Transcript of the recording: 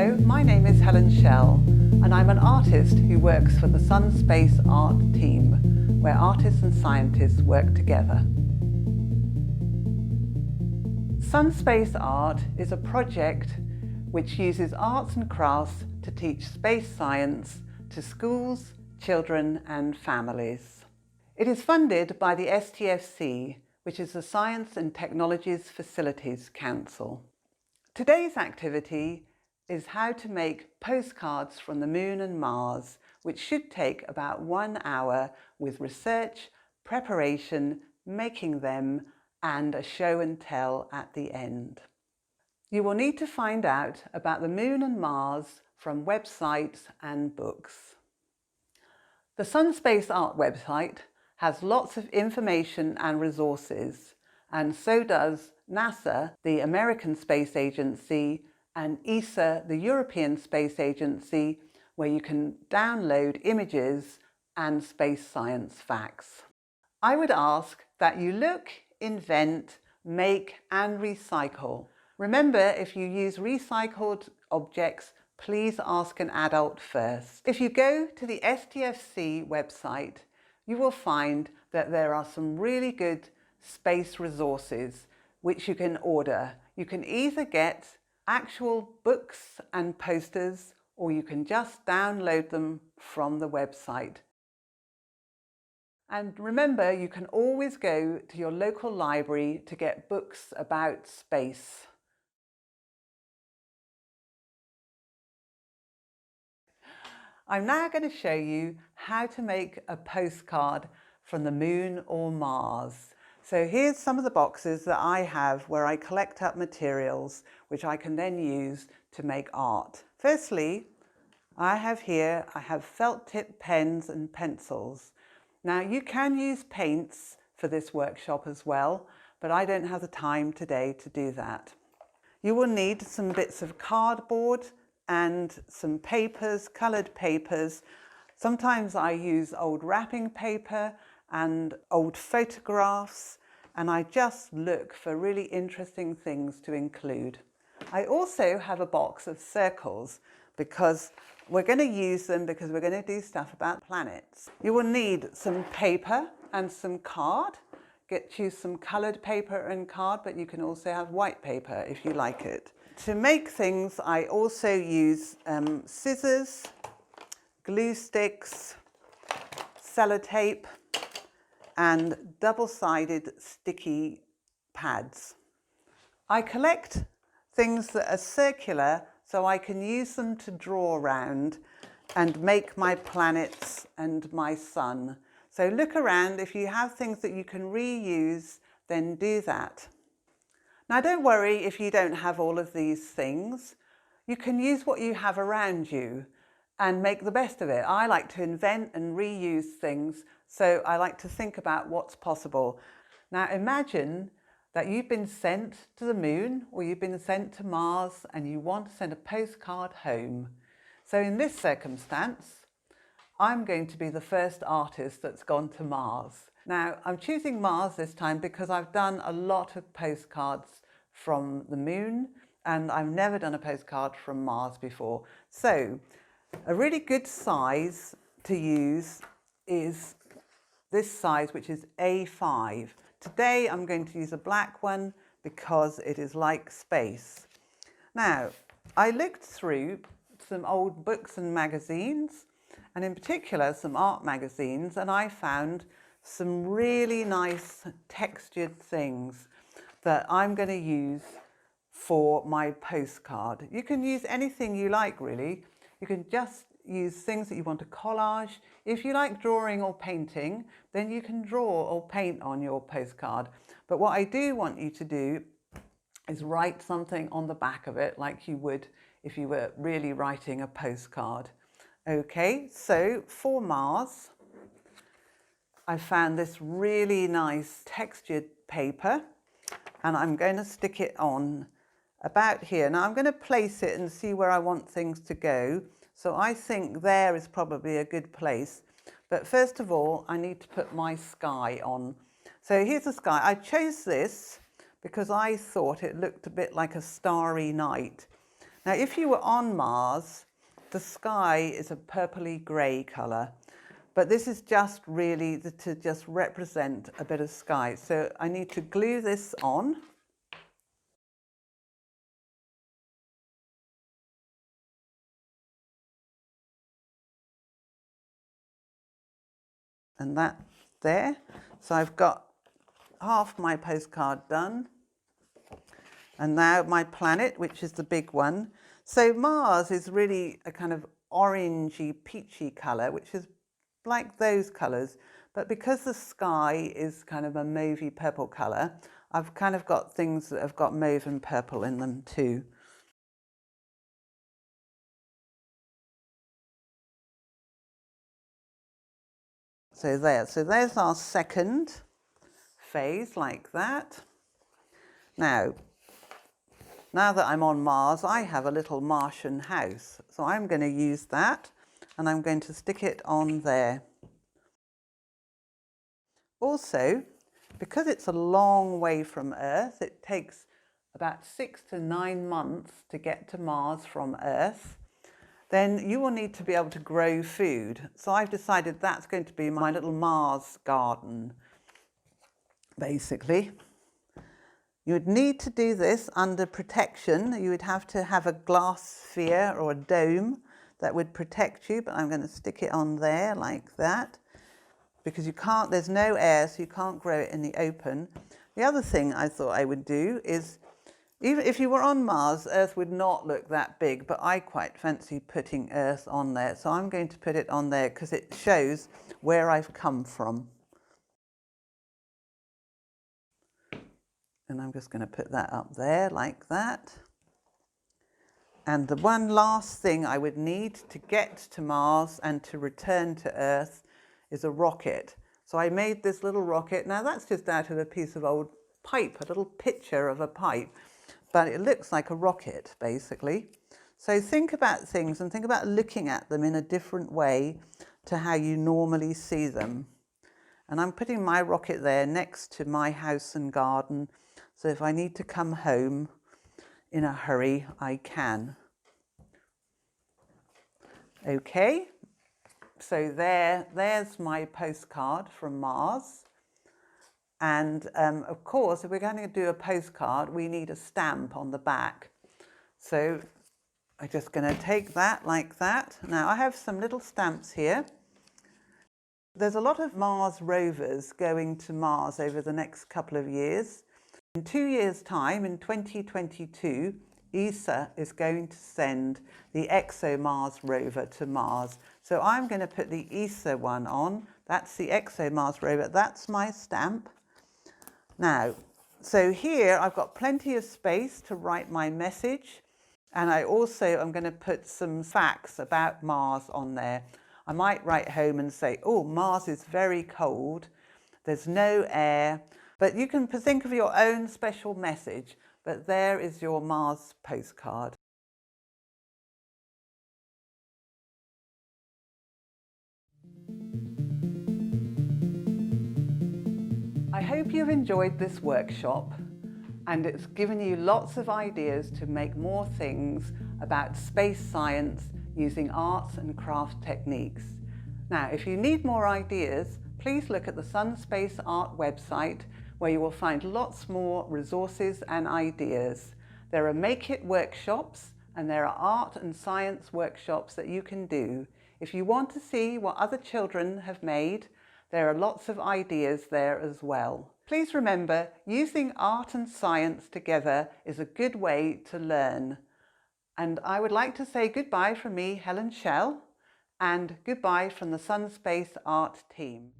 Hello, my name is Helen Schell and I'm an artist who works for the SunSpaceArt team, where artists and scientists work together. SunSpaceArt is a project which uses arts and crafts to teach space science to schools, children and families. It is funded by the STFC, which is the Science and Technologies Facilities Council. Today's activity is how to make postcards from the Moon and Mars, which should take about 1 hour with research, preparation, making them, and a show and tell at the end. You will need to find out about the Moon and Mars from websites and books. The SunSpaceArt website has lots of information and resources, and so does NASA, the American Space Agency, and ESA, the European Space Agency, where you can download images and space science facts. I would ask that you look, invent, make and recycle. Remember, if you use recycled objects, please ask an adult first. If you go to the STFC website, you will find that there are some really good space resources which you can order. You can either get actual books and posters, or you can just download them from the website. And remember, you can always go to your local library to get books about space. I'm now going to show you how to make a postcard from the Moon or Mars. So here's some of the boxes that I have where I collect up materials which I can then use to make art. Firstly, I have felt tip pens and pencils. Now you can use paints for this workshop as well, but I don't have the time today to do that. You will need some bits of cardboard and some papers, coloured papers. Sometimes I use old wrapping paper and old photographs, and I just look for really interesting things to include. I also have a box of circles because we're going to use them because we're going to do stuff about planets. You will need some paper and some card. Choose some coloured paper and card, but you can also have white paper if you like it. To make things, I also use scissors, glue sticks, sellotape, and double-sided sticky pads. I collect things that are circular so I can use them to draw around and make my planets and my sun. So look around. If you have things that you can reuse, then do that. Now don't worry if you don't have all of these things. You can use what you have around you and make the best of it. I like to invent and reuse things, so I like to think about what's possible. Now imagine that you've been sent to the Moon or you've been sent to Mars and you want to send a postcard home. So in this circumstance, I'm going to be the first artist that's gone to Mars. Now I'm choosing Mars this time because I've done a lot of postcards from the Moon and I've never done a postcard from Mars before. So a really good size to use is this size, which is A5. Today I'm going to use a black one because it is like space. Now, I looked through some old books and magazines, and in particular some art magazines, and I found some really nice textured things that I'm going to use for my postcard. You can use anything you like, really. You can just use things that you want to collage. If you like drawing or painting, then you can draw or paint on your postcard. But what I do want you to do is write something on the back of it like you would if you were really writing a postcard. Okay, so for Mars, I found this really nice textured paper and I'm going to stick it on about here. Now I'm going to place it and see where I want things to go. So I think there is probably a good place. But first of all, I need to put my sky on. So here's the sky. I chose this because I thought it looked a bit like a starry night. Now, if you were on Mars, the sky is a purpley grey colour, but this is just really to just represent a bit of sky. So I need to glue this on. And that there. So I've got half my postcard done. And now my planet, which is the big one. So Mars is really a kind of orangey, peachy colour, which is like those colours. But because the sky is kind of a mauvey purple colour, I've kind of got things that have got mauve and purple in them too. So there's our second phase, like that. Now that I'm on Mars, I have a little Martian house. So I'm going to use that and I'm going to stick it on there. Also, because it's a long way from Earth, it takes about 6 to 9 months to get to Mars from Earth, then you will need to be able to grow food. So I've decided that's going to be my little Mars garden, basically. You would need to do this under protection. You would have to have a glass sphere or a dome that would protect you, but I'm going to stick it on there like that, because you can't, there's no air, so you can't grow it in the open. The other thing I thought I would do is, even if you were on Mars, Earth would not look that big, but I quite fancy putting Earth on there. So I'm going to put it on there because it shows where I've come from. And I'm just going to put that up there like that. And the one last thing I would need to get to Mars and to return to Earth is a rocket. So I made this little rocket. Now that's just out of a piece of old pipe, a little picture of a pipe, but it looks like a rocket basically. So think about things and think about looking at them in a different way to how you normally see them. And I'm putting my rocket there next to my house and garden, so if I need to come home in a hurry, I can. Okay, so there's my postcard from Mars. And of course, if we're going to do a postcard, we need a stamp on the back. So I'm just going to take that like that. Now I have some little stamps here. There's a lot of Mars rovers going to Mars over the next couple of years. In 2 years' time, in 2022, ESA is going to send the ExoMars rover to Mars. So I'm going to put the ESA one on. That's the ExoMars rover. That's my stamp. Now, so here I've got plenty of space to write my message. And I also am going to put some facts about Mars on there. I might write home and say, oh, Mars is very cold. There's no air. But you can think of your own special message, but there is your Mars postcard. I hope you've enjoyed this workshop and it's given you lots of ideas to make more things about space science using arts and craft techniques. Now, if you need more ideas, please look at the SunSpaceArt website, where you will find lots more resources and ideas. There are Make It workshops and there are art and science workshops that you can do. If you want to see what other children have made, there are lots of ideas there as well. Please remember, using art and science together is a good way to learn. And I would like to say goodbye from me, Helen Schell, and goodbye from the SunSpaceArt team.